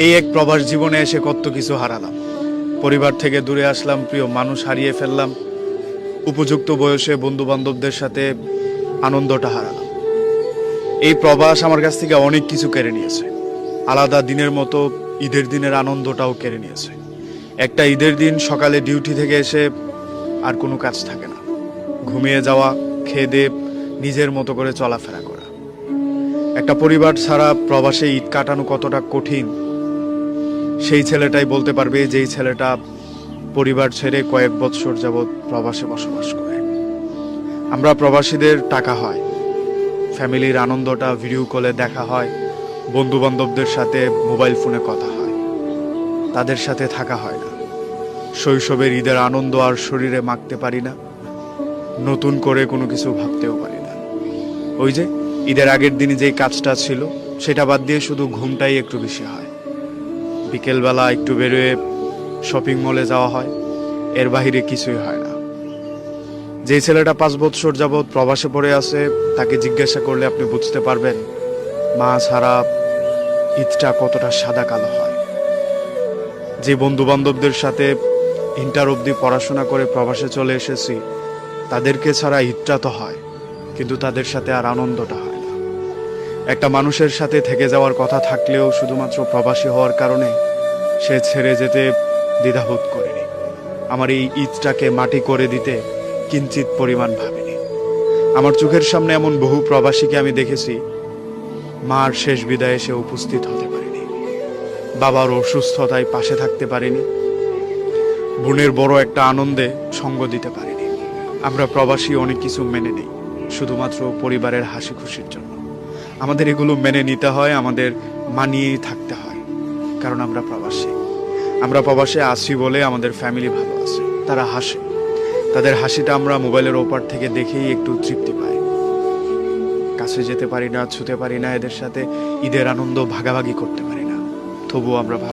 এই এক প্রবাস জীবনে এসে কত কিছু হারালাম। পরিবার থেকে দূরে আসলাম, প্রিয় মানুষ হারিয়ে ফেললাম, উপযুক্ত বয়সে বন্ধু বান্ধবদের সাথে আনন্দটা হারালাম। এই প্রবাস আমার কাছ থেকে অনেক কিছু কেড়ে নিয়েছে। আলাদা দিনের মতো ঈদের দিনের আনন্দটাও কেড়ে নিয়েছে। একটা ঈদের দিন সকালে ডিউটি থেকে এসে আর কোনো কাজ থাকে না, ঘুমিয়ে যাওয়া, খেয়ে দিয়ে নিজের মতো করে চলাফেরা করা। একটা পরিবার ছাড়া প্রবাসে ঈদ কাটানো কতটা কঠিন সেই ছেলেটাই বলতে পারবে, যেই ছেলেটা পরিবার ছেড়ে কয়েক বৎসর যাবৎ প্রবাসে বসবাস করে। আমরা প্রবাসীদের টাকা হয়, ফ্যামিলির আনন্দটা ভিডিও কলে দেখা হয়, বন্ধু বান্ধবদের সাথে মোবাইল ফোনে কথা হয়, তাদের সাথে থাকা হয় না। শৈশবের ঈদের আনন্দ আর শরীরে মাখতে পারি না, নতুন করে কোনো কিছু ভাবতেও পারি না। ওই যে ঈদের আগের দিনে যেই কাজটা ছিল সেটা বাদ দিয়ে শুধু ঘুমটাই একটু বেশি হয়। বিকেলবেলা একটু বেরোয় শপিং মলে যাওয়া হয়, এর বাহিরে কিছুই হয় না। যে ছেলেটা 5 বৎসর যাবৎ প্রবাসে পড়ে আছে, তাকে জিজ্ঞাসা করলে আপনি বুঝতে পারবেন মা ছাড়া ঈদটা কতটা সাদা কালো হয়। যে বন্ধু বান্ধবদের সাথে ইন্টার অবধি পড়াশোনা করে প্রবাসে চলে এসেছি, তাদেরকে ছাড়া ঈদটা তো হয়, কিন্তু তাদের সাথে আর আনন্দটা হয় না। একটা মানুষের সাথে থেকে যাওয়ার কথা থাকলেও শুধুমাত্র প্রবাসী হওয়ার কারণে সে ছেড়ে যেতে দ্বিধাবোধ করেনি। আমার এই ঈদটাকে মাটি করে দিতে কিঞ্চিত পরিমাণ ভাবিনি। আমার চোখের সামনে এমন বহু প্রবাসীকে আমি দেখেছি, মার শেষ বিদায়ে সে উপস্থিত হতে পারেনি, বাবার অসুস্থতায় পাশে থাকতে পারেনি, বোনের বড় একটা আনন্দে সঙ্গ দিতে পারেনি। আমরা প্রবাসী অনেক কিছু মেনে নেই শুধুমাত্র পরিবারের হাসি খুশির জন্য। আমাদের এগুলো মেনে নিতে হয়, আমাদের মানিয়েই থাকতে হয়, কারণ আমরা প্রবাসী। আমরা প্রবাসে আছি বলে আমাদের ফ্যামিলি ভালো আছে, তারা হাসে। তাদের হাসিটা আমরা মোবাইলের ওপার থেকে দেখেই একটু তৃপ্তি পাই। কাছে যেতে পারি না, ছুতে পারি না, এদের সাথে ঈদের আনন্দ ভাগাভাগি করতে পারি না, তবুও আমরা